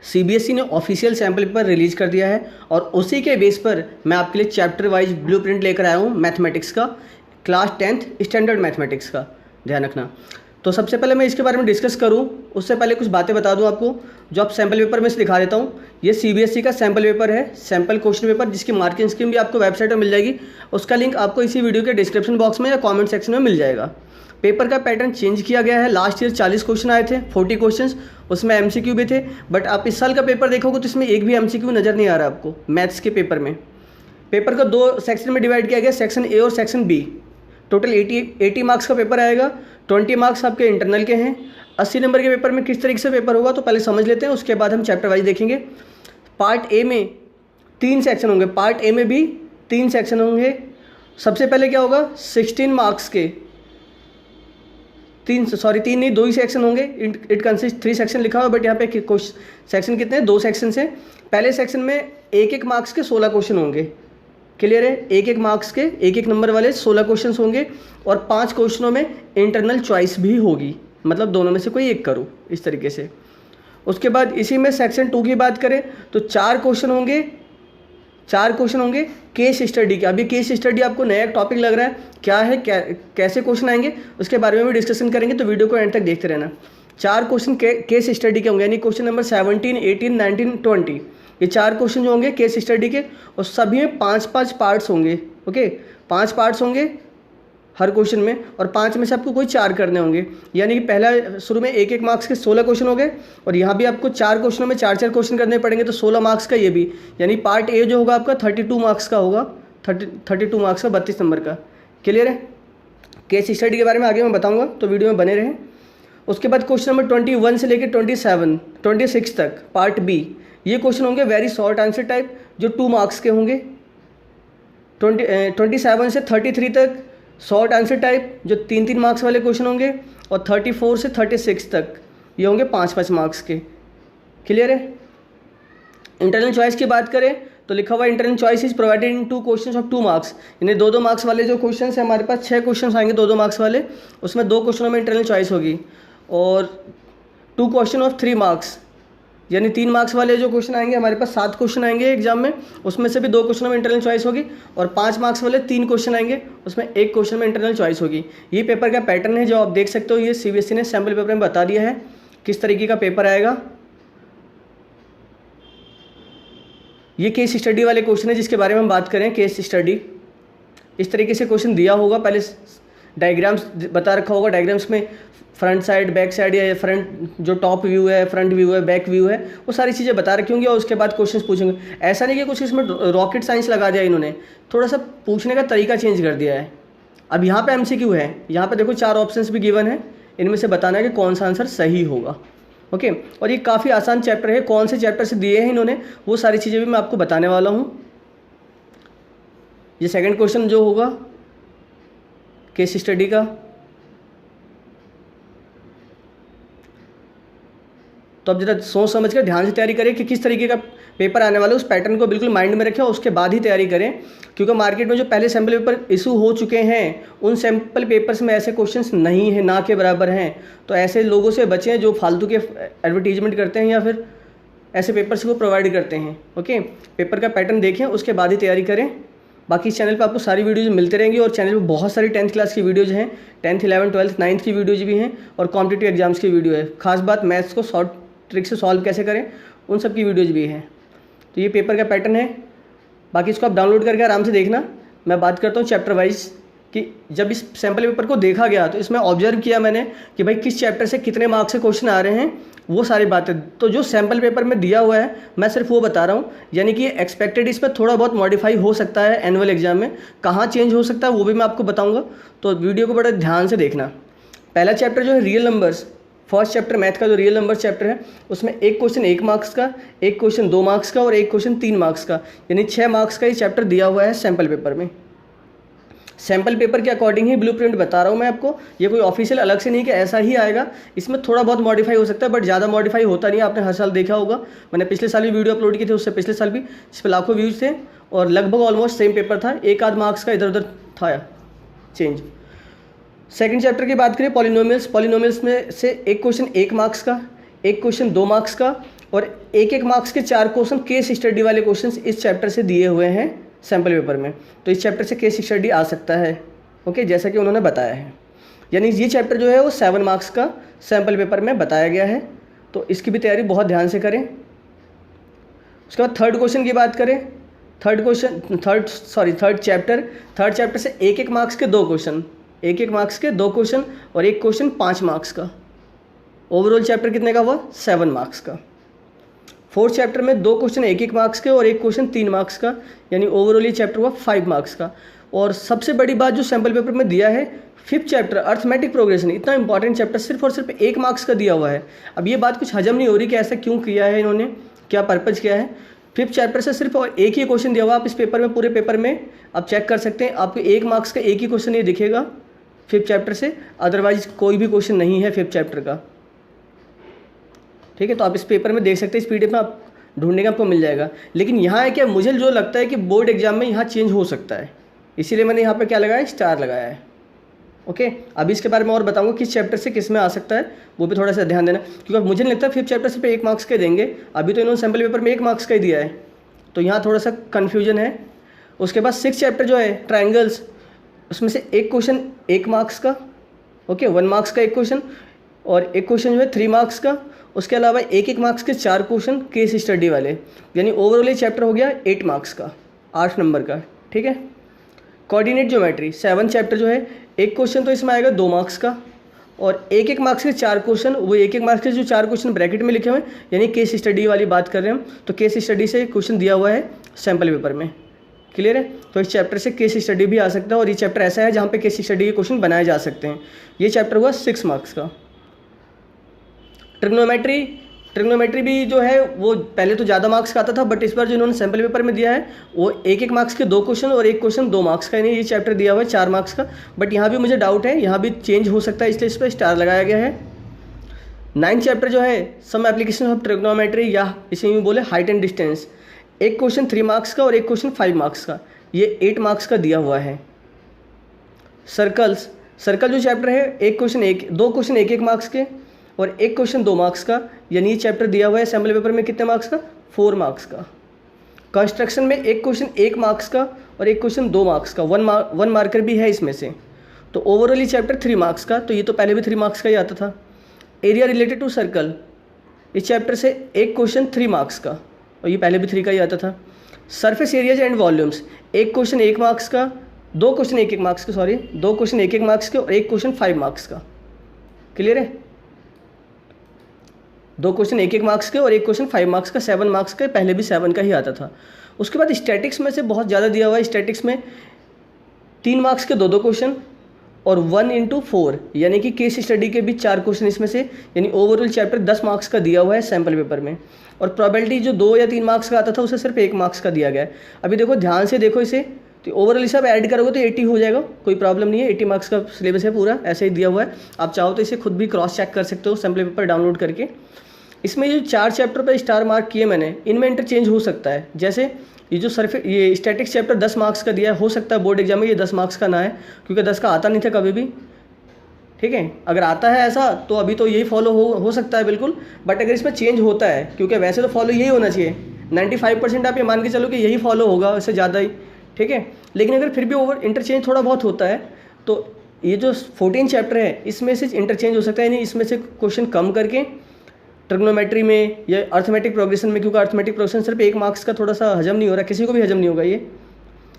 CBSE ने official sample paper release कर दिया है और उसी के बेस पर मैं आपके लिए चैप्टर वाइज ब्लूप्रिंट लेकर आया हूँ मैथमेटिक्स का, क्लास 10th स्टैंडर्ड मैथमेटिक्स का, ध्यान रखना। तो सबसे पहले मैं इसके बारे में डिस्कस करूँ उससे पहले कुछ बातें बता दूँ आपको जो आप सैम्पल पेपर में से दिखा देता हूँ। ये सीबीएसई का सैम्पल पेपर है, सैम्पल क्वेश्चन पेपर, जिसकी मार्किंग स्कीम भी आपको वेबसाइट पर मिल जाएगी। उसका लिंक आपको इसी वीडियो के डिस्क्रिप्शन बॉक्स में या कॉमेंट सेक्शन में मिल जाएगा। पेपर का पैटर्न चेंज किया गया है। लास्ट ईयर 40 क्वेश्चन आए थे, 40 क्वेश्चंस, उसमें एमसीक्यू भी थे, बट आप इस साल का पेपर देखोगे तो इसमें एक भी एमसीक्यू नज़र नहीं आ रहा आपको मैथ्स के पेपर में। पेपर को 2 सेक्शन में डिवाइड किया गया, सेक्शन ए और सेक्शन बी। टोटल 80 मार्क्स का पेपर आएगा। 20 मार्क्स आपके इंटरनल के हैं। 80 नंबर के पेपर में किस तरीके से पेपर होगा तो पहले समझ लेते हैं, उसके बाद हम चैप्टर वाइज देखेंगे। पार्ट ए में 3 सेक्शन होंगे, पार्ट ए में भी 3 सेक्शन होंगे। सबसे पहले क्या होगा, 16 मार्क्स के 3 नहीं 2 ही सेक्शन होंगे। इट कंसिस्ट 3 सेक्शन लिखा हुआ, बट यहाँ पे सेक्शन कितने हैं, 2 सेक्शन से। पहले सेक्शन में 1-1 मार्क्स के 16 क्वेश्चन होंगे। क्लियर है, 1-1 मार्क्स के 1-1 नंबर वाले 16 क्वेश्चन होंगे और 5 क्वेश्चनों में इंटरनल चॉइस भी होगी, मतलब दोनों में से कोई एक करो, इस तरीके से। उसके बाद इसी में सेक्शन 2 की बात करें तो 4 क्वेश्चन होंगे केस स्टडी के। अभी केस स्टडी आपको नया टॉपिक लग रहा है, क्या है, कैसे क्वेश्चन आएंगे उसके बारे में भी डिस्कशन करेंगे, तो वीडियो को एंड तक देखते रहना। 4 क्वेश्चन केस स्टडी के होंगे, यानी क्वेश्चन नंबर 17, 18, 19, 20, ये 4 क्वेश्चन जो होंगे केस स्टडी के, और सभी में 5-5 पार्ट्स होंगे। ओके, 5 पार्ट्स होंगे हर क्वेश्चन में, और 5 में से आपको कोई 4 करने होंगे, यानी कि पहला शुरू में 1-1 मार्क्स के 16 क्वेश्चन हो गए, और यहाँ भी आपको 4 क्वेश्चनों में 4-4 क्वेश्चन करने पड़ेंगे, तो 16 मार्क्स का ये भी, यानी पार्ट ए जो होगा आपका 32 मार्क्स का होगा, 32 मार्क्स का 32 नंबर का। क्लियर है, केस स्टडी के बारे में आगे मैं बताऊँगा, तो वीडियो में बने रहें। उसके बाद क्वेश्चन नंबर 21 से लेकर 26 तक पार्ट बी, ये क्वेश्चन होंगे वेरी शॉर्ट आंसर टाइप, जो 2 मार्क्स के होंगे। 27 से 33 तक शॉर्ट आंसर टाइप, जो 3-3 मार्क्स वाले क्वेश्चन होंगे, और 34 से 36 तक ये होंगे 5-5 मार्क्स के। क्लियर है। इंटरनल चॉइस की बात करें तो लिखा हुआ internal choice is provided in 2 question of 2 marks, यानी 2-2 मार्क्स वाले जो क्वेश्चन है हमारे पास 6 क्वेश्चन आएंगे 2-2 मार्क्स वाले, उसमें 2 क्वेश्चनों में इंटरनल चॉइस होगी, और 2 क्वेश्चन ऑफ 3 मार्क्स, यानी 3 मार्क्स वाले जो क्वेश्चन आएंगे हमारे पास 7 क्वेश्चन आएंगे एग्जाम में, उसमें से भी 2 क्वेश्चनों में इंटरनल चॉइस होगी, और 5 मार्क्स वाले 3 क्वेश्चन आएंगे, उसमें 1 क्वेश्चन में इंटरनल चॉइस होगी। ये पेपर का पैटर्न है जो आप देख सकते हो, ये सीबीएसई ने सैम्पल पेपर में बता दिया है किस तरीके का पेपर आएगा। ये केस स्टडी वाले क्वेश्चन है जिसके बारे में हम बात करें। केस स्टडी इस तरीके से क्वेश्चन दिया होगा, पहले डायग्राम्स बता रखा होगा, डायग्राम्स में फ्रंट साइड, बैक साइड, या फ्रंट जो टॉप व्यू है, फ्रंट व्यू है, बैक व्यू है, वो सारी चीज़ें बता रखी होंगी, और उसके बाद क्वेश्चंस पूछेंगे। ऐसा नहीं कि कुछ इसमें रॉकेट साइंस लगा दिया इन्होंने, थोड़ा सा पूछने का तरीका चेंज कर दिया है। अब यहाँ पे एमसीक्यू है, यहाँ पे देखो 4 ऑप्शंस भी गिवन है, इनमें से बताना है कि कौन सा आंसर सही होगा। ओके, और ये काफ़ी आसान चैप्टर है, कौन से चैप्टर से दिए हैं इन्होंने वो सारी चीज़ें भी मैं आपको बताने वाला हूँ। ये सेकेंड क्वेश्चन जो होगा केस स्टडी का, तो अब जरा सोच समझ कर ध्यान से तैयारी करें कि किस तरीके का पेपर आने वाला है, उस पैटर्न को बिल्कुल माइंड में रखें और उसके बाद ही तैयारी करें, क्योंकि मार्केट में जो पहले सैम्पल पेपर इशू हो चुके हैं उन सैम्पल पेपर्स में ऐसे क्वेश्चंस नहीं है, ना के बराबर हैं। तो ऐसे लोगों से बचें जो फालतू के एडवर्टीजमेंट करते हैं या फिर ऐसे पेपर्स को प्रोवाइड करते हैं। ओके, पेपर का पैटर्न देखें, उसके बाद ही तैयारी करें। बाकी इस चैनल पर आपको सारी वीडियोज़ मिलते रहेंगी, और चैनल पर बहुत सारी 10th क्लास की वीडियोज़ हैं, 10th, 11th, 12th, 9th की वीडियोज़ भी हैं, और कॉम्पिटिटिव एग्जाम्स की वीडियो है। खास बात मैथ्स को शॉर्ट ट्रिक से सॉल्व कैसे करें उन सब की वीडियोज़ भी हैं। तो ये पेपर का पैटर्न है, बाकी इसको आप डाउनलोड करके आराम से देखना। मैं बात करता हूँ चैप्टर वाइज कि जब इस सैम्पल पेपर को देखा गया तो इसमें ऑब्जर्व किया मैंने कि भाई किस चैप्टर से कितने मार्क्स के क्वेश्चन आ रहे हैं, वो सारी बातें। तो जो सैम्पल पेपर में दिया हुआ है मैं सिर्फ वो बता रहा हूँ, यानी कि एक्सपेक्टेड इस पर थोड़ा बहुत मॉडिफाई हो सकता है एनुअल एग्जाम में, कहाँ चेंज हो सकता है वो भी मैं आपको बताऊँगा, तो वीडियो को बड़े ध्यान से देखना। पहला चैप्टर जो है real numbers, first chapter math का जो रियल नंबर चैप्टर है, उसमें 1 क्वेश्चन 1 मार्क्स का, 1 क्वेश्चन 2 मार्क्स का, और 1 क्वेश्चन 3 मार्क्स का, यानी 6 मार्क्स का ये चैप्टर दिया हुआ है सैम्पल पेपर में। सैम्पल पेपर के अकॉर्डिंग ही ब्लूप्रिंट बता रहा हूँ मैं आपको, ये कोई ऑफिशियल अलग से नहीं कि ऐसा ही आएगा, इसमें थोड़ा बहुत मॉडिफाई हो सकता है, बट ज़्यादा मॉडिफाई होता नहीं है। आपने हर साल देखा होगा, मैंने पिछले साल भी वीडियो अपलोड की थी, उससे पिछले साल भी इस पर लाखों व्यूज़ थे, और लगभग ऑलमोस्ट सेम पेपर था, 1-आध मार्क्स का इधर उधर था चेंज। सेकंड चैप्टर की बात करें पॉलिनोमियल्स, पॉलिनोमियल्स में से 1 क्वेश्चन 1 मार्क्स का, 1 क्वेश्चन 2 मार्क्स का, और एक एक मार्क्स के 4 क्वेश्चन केस स्टडी वाले क्वेश्चन इस चैप्टर से दिए हुए हैं सैम्पल पेपर में। तो इस चैप्टर से केस स्टडी आ सकता है, ओके, जैसा कि उन्होंने बताया है। यानी ये चैप्टर जो है वो 7 मार्क्स का सैम्पल पेपर में बताया गया है, तो इसकी भी तैयारी बहुत ध्यान से करें। उसके बाद थर्ड क्वेश्चन की बात करें। थर्ड चैप्टर से एक एक मार्क्स के 2 क्वेश्चन, एक एक मार्क्स के 2 क्वेश्चन और एक क्वेश्चन 5 मार्क्स का। ओवरऑल चैप्टर कितने का हुआ? 7 मार्क्स का। फोर्थ चैप्टर में 2 क्वेश्चन एक एक मार्क्स के और एक क्वेश्चन 3 मार्क्स का, यानी ओवरऑल ये चैप्टर हुआ 5 मार्क्स का। और सबसे बड़ी बात जो सैम्पल पेपर में दिया है, फिफ्थ चैप्टर अर्थमेटिक प्रोग्रेशन, इतना इंपॉर्टेंट चैप्टर सिर्फ और सिर्फ 1 मार्क्स का दिया हुआ है। अब ये बात कुछ हजम नहीं हो रही कि ऐसा क्यों किया है इन्होंने, क्या पर्पज़ क्या है। फिफ्थ चैप्टर से सिर्फ और एक ही क्वेश्चन दिया हुआ, आप इस पेपर में पूरे पेपर में आप चेक कर सकते हैं, आपको 1 मार्क्स का एक ही क्वेश्चन ये दिखेगा फिफ्थ चैप्टर से, अदरवाइज कोई भी क्वेश्चन नहीं है फिफ्थ चैप्टर का। ठीक है, तो आप इस पेपर में देख सकते हैं, इस पीडीएफ में आप ढूंढने का आपको मिल जाएगा। लेकिन यहाँ है क्या, मुझे जो लगता है कि बोर्ड एग्जाम में यहाँ चेंज हो सकता है, इसीलिए मैंने यहाँ पे क्या लगाया, स्टार लगाया है। ओके, अभी इसके बारे में और बताऊंगा किस चैप्टर से किस में आ सकता है, वो भी थोड़ा सा ध्यान देना, क्योंकि मुझे नहीं लगता फिफ्थ चैप्टर से पे 1 मार्क्स का देंगे। अभी तो इन्होंने सैम्पल पेपर में 1 मार्क्स का ही दिया है, तो यहाँ थोड़ा सा कन्फ्यूजन है। उसके बाद 6th चैप्टर जो है ट्राइंगल्स, उसमें से एक क्वेश्चन 1 मार्क्स का, ओके, 1 मार्क्स का एक क्वेश्चन और एक क्वेश्चन जो है 3 मार्क्स का। उसके अलावा एक एक मार्क्स के 4 क्वेश्चन केस स्टडी वाले, यानी ओवरऑल ये चैप्टर हो गया 8 मार्क्स का, 8 नंबर का। ठीक है, कोऑर्डिनेट ज्योमेट्री 7 चैप्टर जो है, एक क्वेश्चन तो इसमें आएगा 2 मार्क्स का और एक एक मार्क्स के 4 क्वेश्चन, वो एक एक मार्क्स के जो 4 क्वेश्चन ब्रैकेट में लिखे हुए हैं, यानी केस स्टडी वाली बात कर रहे हैं हम, तो केस स्टडी से क्वेश्चन दिया हुआ है सैम्पल पेपर में। क्लियर है, तो इस चैप्टर से केस स्टडी भी आ सकता है और ये चैप्टर ऐसा है जहाँ पे केस स्टडी के क्वेश्चन बनाए जा सकते हैं। ये चैप्टर हुआ 6 मार्क्स का। ट्रिग्नोमेट्री भी जो है वो पहले तो ज़्यादा मार्क्स का आता था, बट इस बार जो इन्होंने सैम्पल पेपर में दिया है वो एक एक मार्क्स के 2 क्वेश्चन और एक क्वेश्चन 2 मार्क्स का, यानी ये चैप्टर दिया हुआ है 4 मार्क्स का। बट यहाँ भी मुझे डाउट है, यहाँ भी चेंज हो सकता है, इसलिए इस पर स्टार लगाया गया है। 9th चैप्टर जो है सम एप्लीकेशन ऑफ ट्रिग्नोमेट्री, या इसे यूँ बोले हाइट एंड डिस्टेंस, एक क्वेश्चन 3 मार्क्स का और एक क्वेश्चन 5 मार्क्स का, ये 8 मार्क्स का दिया हुआ है। सर्कल जो चैप्टर है, दो क्वेश्चन एक मार्क्स के और एक क्वेश्चन 2 मार्क्स का, यानी ये चैप्टर दिया हुआ है सैम्पल पेपर में कितने मार्क्स का, 4 मार्क्स का। कंस्ट्रक्शन में एक क्वेश्चन 1 मार्क्स का और एक क्वेश्चन 2 मार्क्स का, 1 मार्कर भी है इसमें से, तो ओवरऑल ये चैप्टर 3 मार्क्स का, तो ये तो पहले भी 3 मार्क्स का ही आता था। एरिया रिलेटेड टू सर्कल, इस चैप्टर से एक क्वेश्चन 3 मार्क्स का और ये पहले भी 3 का ही आता था। सरफेस एरियाज एंड वॉल्यूम्स, एक क्वेश्चन 1 मार्क्स का, 2 क्वेश्चन 1 मार्क्स के, 2 क्वेश्चन 1 मार्क्स के और एक क्वेश्चन 5 मार्क्स का। क्लियर है, 2 क्वेश्चन 1 मार्क्स के और एक क्वेश्चन 5 मार्क्स का, 7 मार्क्स का, पहले भी 7 का ही आता था। उसके बाद स्टैटिक्स में से बहुत ज़्यादा दिया हुआ है। स्टैटिक्स में 3 मार्क्स के 2 क्वेश्चन और 1 into 4, यानी कि केस स्टडी के भी 4 क्वेश्चन इसमें से, यानी ओवरऑल चैप्टर 10 मार्क्स का दिया हुआ है सैम्पल पेपर में। और प्रोबेबिलिटी जो 2 या 3 मार्क्स का आता था उसे सिर्फ 1 मार्क्स का दिया गया है। अभी देखो ध्यान से देखो इसे, तो ओवरऑल सब ऐड करोगे तो 80 हो जाएगा, कोई प्रॉब्लम नहीं है। 80 मार्क्स का सिलेबस है पूरा, ऐसे ही दिया हुआ है। आप चाहो तो इसे खुद भी क्रॉस चेक कर सकते हो सैम्पल पेपर डाउनलोड करके। इसमें जो 4 चैप्टर पर स्टार मार्क किए मैंने, इनमें इंटरचेंज हो सकता है। जैसे ये स्टैटिक्स चैप्टर 10 मार्क्स का दिया है, हो सकता है बोर्ड एग्जाम में ये 10 मार्क्स का ना है, क्योंकि 10 का आता नहीं था कभी भी। ठीक है, अगर आता है ऐसा तो अभी तो यही फॉलो हो सकता है बिल्कुल, बट अगर इसमें चेंज होता है, क्योंकि वैसे तो फॉलो यही होना चाहिए, 95% आप ये मान के चलो कि यही फॉलो होगा, इससे ज़्यादा ही। ठीक है, लेकिन अगर फिर भी ओवर इंटरचेंज थोड़ा बहुत होता है, तो ये जो 14 चैप्टर है इसमें से इंटरचेंज हो सकता है, यानी इसमें से क्वेश्चन कम करके ट्रिग्नोमेट्री में या अर्थमेटिक प्रोग्रेशन में, क्योंकि अर्थमेटिक प्रोग्रेशन सिर्फ 1 मार्क्स का थोड़ा सा हजम नहीं हो रहा, किसी को भी हजम नहीं होगा ये,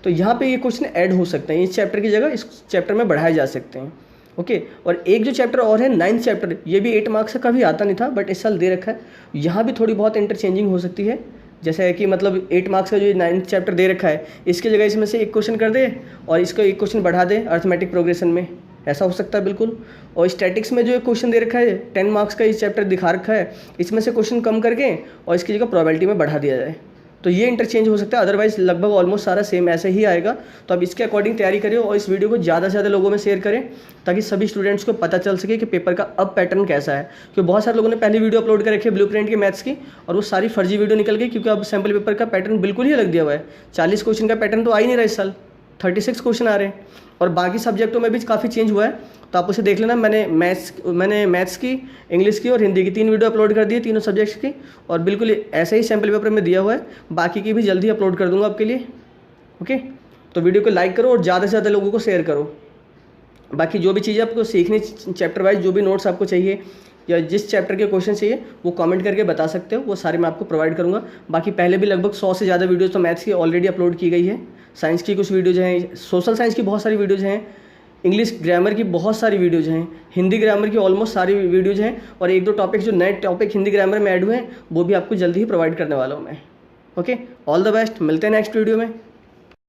तो यहाँ पे ये क्वेश्चन ऐड हो सकते हैं, इस चैप्टर की जगह इस चैप्टर में बढ़ाए जा सकते हैं। ओके, और एक जो चैप्टर और है 9th चैप्टर, ये भी 8 मार्क्स का कभी आता नहीं था, बट इस साल दे रखा है। यहाँ भी थोड़ी बहुत इंटरचेंजिंग हो सकती है, जैसे है कि मतलब 8 मार्क्स का जो 9th चैप्टर दे रखा है, इसकी जगह इसमें से एक क्वेश्चन कर दे और इसका एक क्वेश्चन बढ़ा दे अर्थमेटिक प्रोग्रेशन में, ऐसा हो सकता है बिल्कुल। और स्टैटिक्स में जो एक क्वेश्चन दे रखा है 10 मार्क्स का, इस चैप्टर दिखा रखा है, इसमें से क्वेश्चन कम करके और इसकी जगह प्रोबेबिलिटी में बढ़ा दिया जाए, तो ये इंटरचेंज हो सकता है। अदरवाइज लगभग ऑलमोस्ट सारा सेम ऐसे ही आएगा। तो अब इसके अकॉर्डिंग तैयारी करें और इस वीडियो को ज़्यादा से ज़्यादा लोगों में शेयर करें, ताकि सभी स्टूडेंट्स को पता चल सके कि पेपर का अब पैटर्न कैसा है। क्योंकि बहुत सारे लोगों ने पहली वीडियो अपलोड कर रखी है ब्लूप्रिंट के मैथ्स की, और वो सारी फर्जी वीडियो निकल गई, क्योंकि अब सैम्पल पेपर का पैटर्न बिल्कुल ही अलग दिया हुआ है। 40 क्वेश्चन का पैटर्न तो आ ही नहीं रहा इस साल, 36 क्वेश्चन आ रहे हैं। और बाकी सब्जेक्टों में भी काफ़ी चेंज हुआ है, तो आप उसे देख लेना। मैंने मैथ्स की, इंग्लिश की और हिंदी की 3 वीडियो अपलोड कर दी है तीनों सब्जेक्ट्स की, और बिल्कुल ऐसे ही सैम्पल पेपर में दिया हुआ है, बाकी की भी जल्दी अपलोड कर दूंगा आपके लिए। ओके, तो वीडियो को लाइक करो और ज़्यादा से ज़्यादा लोगों को शेयर करो। बाकी जो भी चीज़ें आपको सीखनी, चैप्टर वाइज जो भी नोट्स आपको चाहिए या जिस चैप्टर के क्वेश्चन चाहिए वो कमेंट करके बता सकते हो, वो सारे मैं आपको प्रोवाइड करूँगा। बाकी पहले भी लगभग 100 से ज़्यादा वीडियोज़ तो मैथ्स की ऑलरेडी अपलोड की गई है, साइंस की कुछ वीडियोज़ हैं, सोशल साइंस की बहुत सारी वीडियोज़ हैं, इंग्लिश ग्रामर की बहुत सारी वीडियोज़ हैं, हिंदी ग्रामर की ऑलमोस्ट सारी वीडियोज़ हैं, और 1-2 टॉपिक जो नए टॉपिक हिंदी ग्रामर में ऐड हुए हैं वो भी आपको जल्दी ही प्रोवाइड करने वाला हूँ मैं। ओके, ऑल द बेस्ट, मिलते हैं नेक्स्ट वीडियो में।